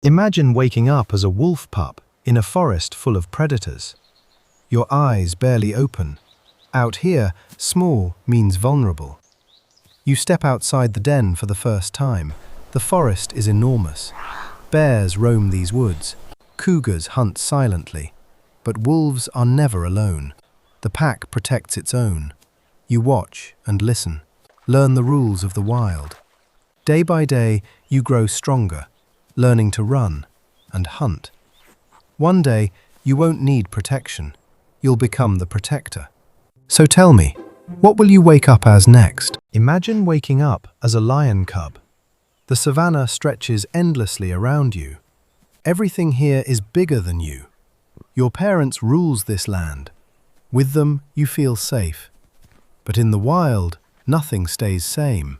Imagine waking up as a wolf pup in a forest full of predators. Your eyes barely open. Out here, small means vulnerable. You step outside the den for the first time. The forest is enormous. Bears roam these woods. Cougars hunt silently. But wolves are never alone. The pack protects its own. You watch and listen. Learn the rules of the wild. Day by day, you grow stronger, learning to run and hunt. One day, you won't need protection. You'll become the protector. So tell me, what will you wake up as next? Imagine waking up as a lion cub. The savannah stretches endlessly around you. Everything here is bigger than you. Your parents rules this land. With them, you feel safe. But in the wild, nothing stays same.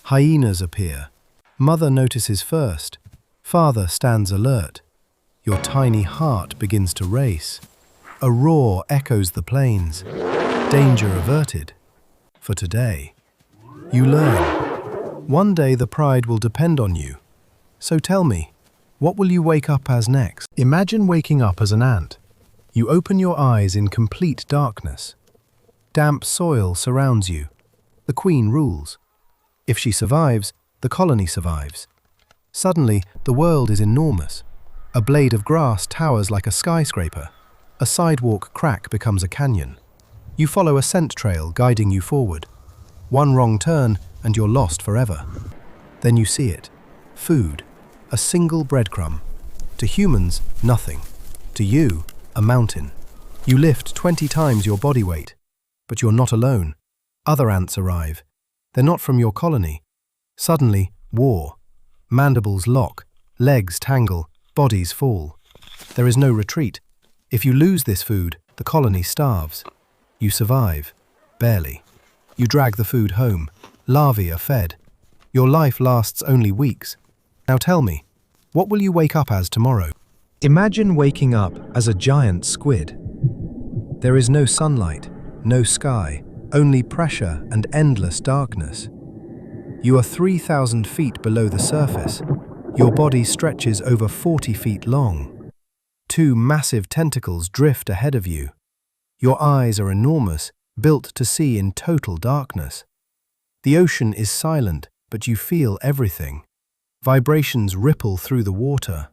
Hyenas appear. Mother notices first. Father stands alert. Your tiny heart begins to race. A roar echoes the plains. Danger averted. For today, you learn. One day the pride will depend on you. So tell me, what will you wake up as next? Imagine waking up as an ant. You open your eyes in complete darkness. Damp soil surrounds you. The queen rules. If she survives, the colony survives. Suddenly, the world is enormous. A blade of grass towers like a skyscraper. A sidewalk crack becomes a canyon. You follow a scent trail guiding you forward. One wrong turn and you're lost forever. Then you see it. Food. A single breadcrumb. To humans, nothing. To you, a mountain. You lift 20 times your body weight. But you're not alone. Other ants arrive. They're not from your colony. Suddenly, war. Mandibles lock. Legs tangle. Bodies fall. There is no retreat. If you lose this food, the colony starves. You survive. Barely. You drag the food home. Larvae are fed. Your life lasts only weeks. Now tell me, what will you wake up as tomorrow? Imagine waking up as a giant squid. There is no sunlight, no sky, only pressure and endless darkness. You are 3,000 feet below the surface. Your body stretches over 40 feet long. Two massive tentacles drift ahead of you. Your eyes are enormous, built to see in total darkness. The ocean is silent, but you feel everything. Vibrations ripple through the water.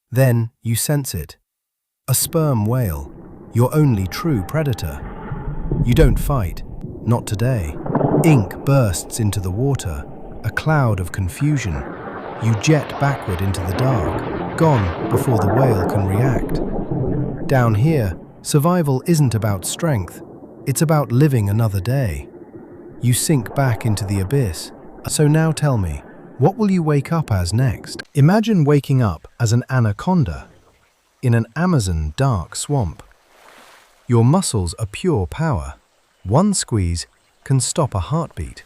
Then you sense it. A sperm whale, your only true predator. You don't fight, not today. Ink bursts into the water, a cloud of confusion. You jet backward into the dark, gone before the whale can react. Down here, survival isn't about strength, it's about living another day. You sink back into the abyss. So now tell me, what will you wake up as next? Imagine waking up as an anaconda in an Amazon dark swamp. Your muscles are pure power. One squeeze can stop a heartbeat.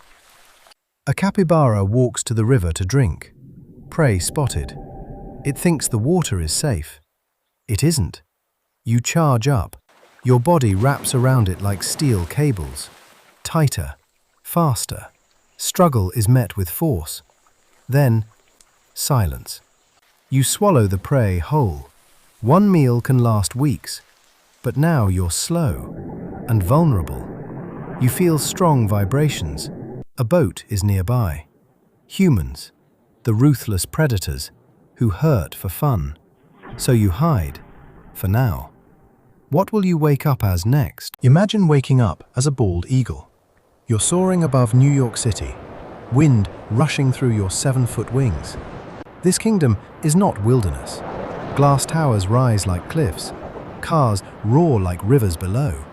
A capybara walks to the river to drink. Prey spotted. It thinks the water is safe. It isn't. You charge up. Your body wraps around it like steel cables. Tighter, faster. Struggle is met with force. Then, silence. You swallow the prey whole. One meal can last weeks, but now you're slow and vulnerable. You feel strong vibrations. A boat is nearby. Humans, the ruthless predators who hurt for fun. So you hide, for now. What will you wake up as next? Imagine waking up as a bald eagle. You're soaring above New York City, wind rushing through your 7-foot wings. This kingdom is not wilderness. Glass towers rise like cliffs. Cars roar like rivers below.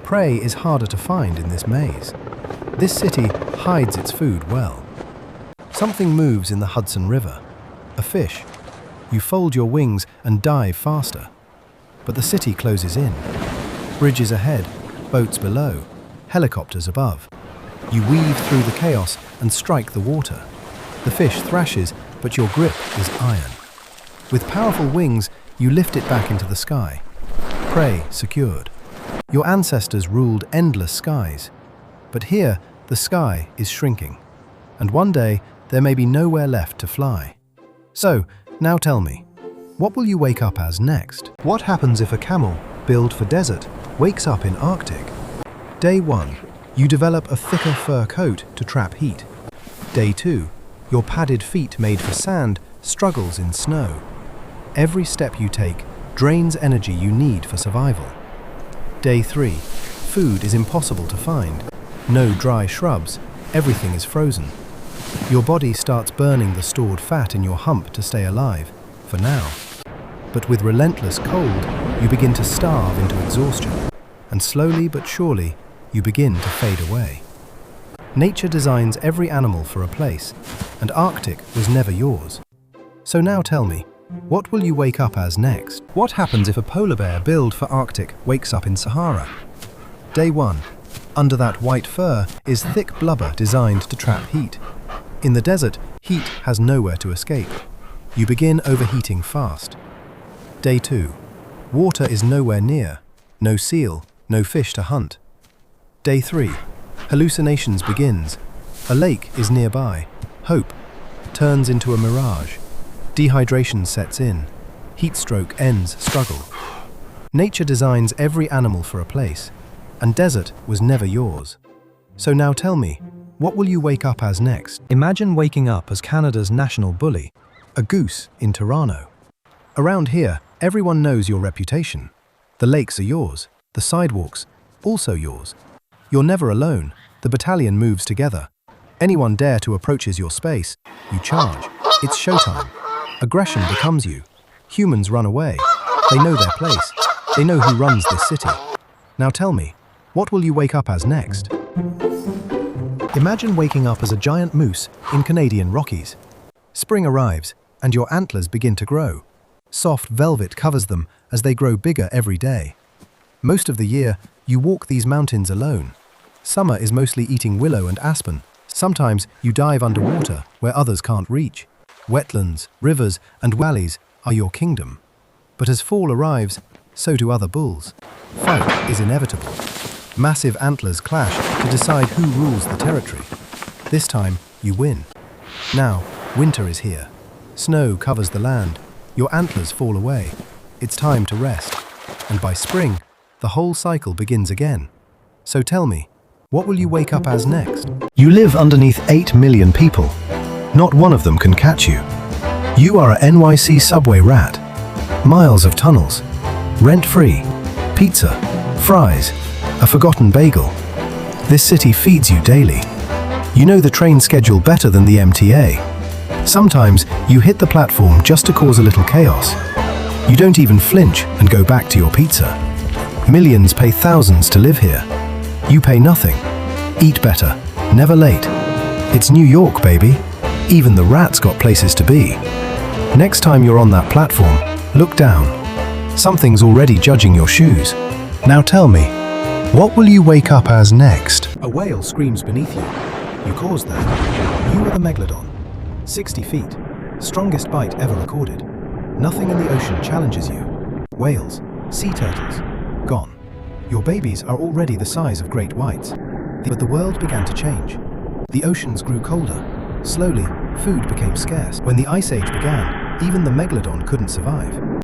Prey is harder to find in this maze. This city hides its food well. Something moves in the Hudson River. A fish. You fold your wings and dive faster. But the city closes in. Bridges ahead, boats below, helicopters above. You weave through the chaos and strike the water. The fish thrashes, but your grip is iron. With powerful wings, you lift it back into the sky. Prey secured. Your ancestors ruled endless skies. But here, the sky is shrinking. And one day, there may be nowhere left to fly. So, Now tell me, what will you wake up as next? What happens if a camel, built for desert, wakes up in Arctic? Day 1. You develop a thicker fur coat to trap heat. Day 2. Your padded feet made for sand struggles in snow. Every step you take drains energy you need for survival. Day 3. Food is impossible to find. No dry shrubs, everything is frozen. Your body starts burning the stored fat in your hump to stay alive, for now. But with relentless cold, you begin to starve into exhaustion, and slowly but surely, you begin to fade away. Nature designs every animal for a place, and Arctic was never yours. So now tell me, what will you wake up as next? What happens if a polar bear built for Arctic wakes up in Sahara? Day 1. Under that white fur is thick blubber designed to trap heat. In the desert, heat has nowhere to escape. You begin overheating fast. Day 2. Water is nowhere near. No seal, no fish to hunt. Day 3. Hallucinations begins. A lake is nearby. Hope turns into a mirage. Dehydration sets in. Heat stroke ends struggle. Nature designs every animal for a place, and desert was never yours. So now tell me, what will you wake up as next? Imagine waking up as Canada's national bully, a goose in Toronto. Around here, everyone knows your reputation. The lakes are yours, the sidewalks, also yours. You're never alone, the battalion moves together. Anyone dare to approaches your space, you charge. It's showtime. Aggression becomes you. Humans run away. They know their place. They know who runs this city. Now tell me, what will you wake up as next? Imagine waking up as a giant moose in Canadian Rockies. Spring arrives, and your antlers begin to grow. Soft velvet covers them as they grow bigger every day. Most of the year, you walk these mountains alone. Summer is mostly eating willow and aspen. Sometimes you dive underwater where others can't reach. Wetlands, rivers, and valleys are your kingdom. But as fall arrives, so do other bulls. Fight is inevitable. Massive antlers clash to decide who rules the territory. This time, you win. Now, winter is here. Snow covers the land. Your antlers fall away. It's time to rest. And by spring, the whole cycle begins again. So tell me, what will you wake up as next? You live underneath 8 million people. Not one of them can catch you. You are a NYC subway rat. Miles of tunnels. Rent-free. Pizza. Fries. A forgotten bagel. This city feeds you daily. You know the train schedule better than the MTA. Sometimes you hit the platform just to cause a little chaos. You don't even flinch and go back to your pizza. Millions pay thousands to live here. You pay nothing. Eat better. Never late. It's New York, baby. Even the rats got places to be. Next time you're on that platform, look down. Something's already judging your shoes. Now tell me, what will you wake up as next? A whale screams beneath you. You caused that. You are the megalodon. 60 feet. Strongest bite ever recorded. Nothing in the ocean challenges you. Whales, sea turtles, gone. Your babies are already the size of great whites. But the world began to change. The oceans grew colder. Slowly, food became scarce. When the Ice Age began, even the megalodon couldn't survive.